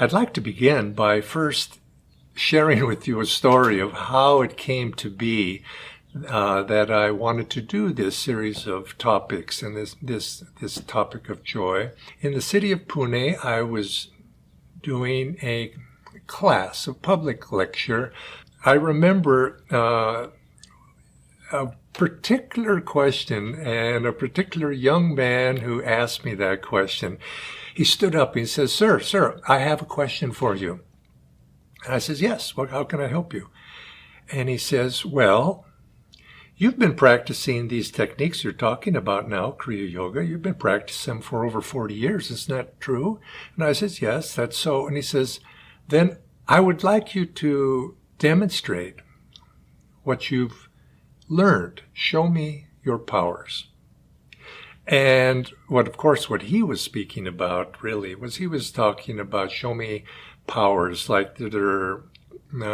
I'd like to begin by first sharing with you a story of how it came to be that I wanted to do this series of topics and this topic of joy. In the city of Pune, I was doing a class, a public lecture. I remember a particular question and a particular young man who asked me that question. He stood up and he says, Sir, I have a question for you. And I says, yes, how can I help you? And he says, well, you've been practicing these techniques you're talking about now, Kriya Yoga. You've been practicing them for over 40 years. Isn't that true? And I says, yes, that's so. And he says, then I would like you to demonstrate what you've learned. Show me your powers. And what he was speaking about really was he was talking about show me powers like that are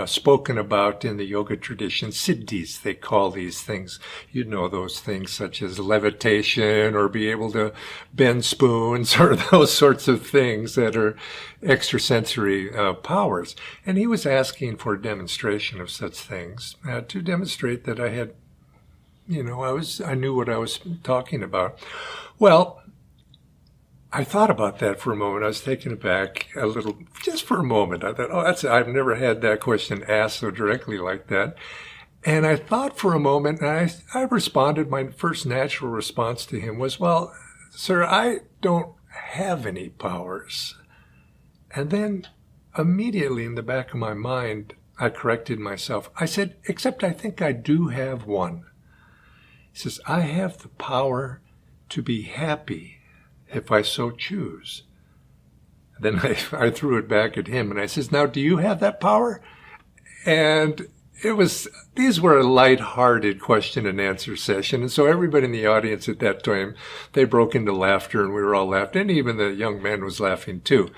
spoken about in the yoga tradition. Siddhis, they call these things. You know those things such as levitation or be able to bend spoons or those sorts of things that are extrasensory powers. And he was asking for a demonstration of such things to demonstrate that I had I knew what I was talking about. Well, I thought about that for a moment. I was taken aback a little, just for a moment. I thought, I've never had that question asked so directly like that. And I thought for a moment, and I responded, my first natural response to him was, well, sir, I don't have any powers. And then immediately in the back of my mind, I corrected myself. I said, except I think I do have one. He says, I have the power to be happy if I so choose. Then I threw it back at him and I says, now, do you have that power? And these were a light-hearted question and answer session. And so everybody in the audience at that time, they broke into laughter and we were all laughing. And even the young man was laughing too.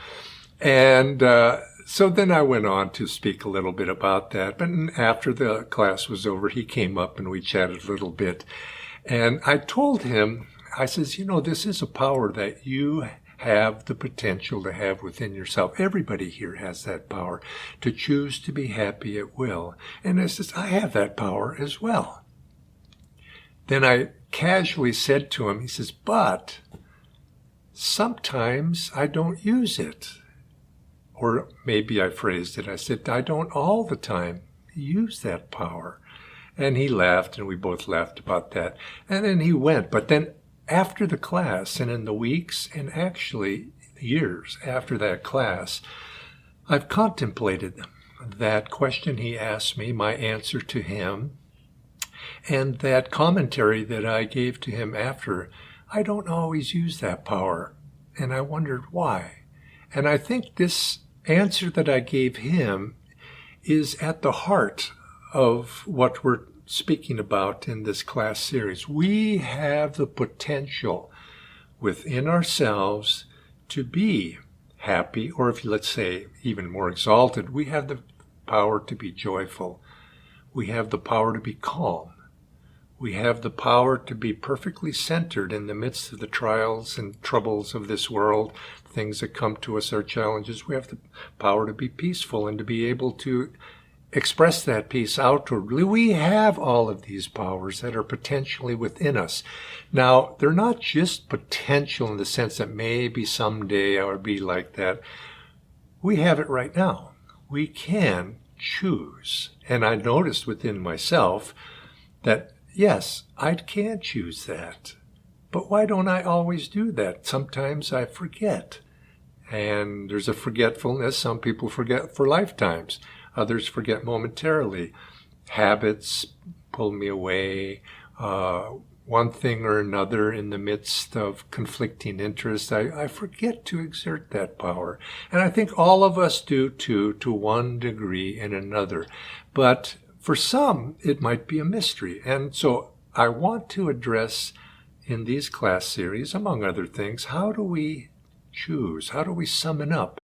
And so then I went on to speak a little bit about that. But after the class was over, he came up and we chatted a little bit. And I told him, I says, this is a power that you have the potential to have within yourself. Everybody here has that power to choose to be happy at will. And I says, I have that power as well. Then I casually said to him, he says, but sometimes I don't use it. Or maybe I phrased it. I said, I don't all the time use that power. And he laughed, and we both laughed about that. And then he went. But then after the class, and in the weeks, and actually years after that class, I've contemplated that question he asked me, my answer to him, and that commentary that I gave to him after. I don't always use that power. And I wondered why. And I think this answer that I gave him is at the heart of what we're speaking about in this class series. We have the potential within ourselves to be happy, or if let's say even more exalted, we have the power to be joyful. We have the power to be calm. We have the power to be perfectly centered in the midst of the trials and troubles of this world, things that come to us, our challenges. We have the power to be peaceful and to be able to express that peace outwardly. We have all of these powers that are potentially within us. Now, they're not just potential in the sense that maybe someday I would be like that. We have it right now. We can choose. And I noticed within myself that yes, I can choose that. But why don't I always do that? Sometimes I forget. And there's a forgetfulness. Some people forget for lifetimes. Others forget momentarily. Habits pull me away. One thing or another in the midst of conflicting interests, I forget to exert that power. And I think all of us do too, to one degree and another. But for some, it might be a mystery. And so I want to address in these class series, among other things, how do we choose? How do we summon up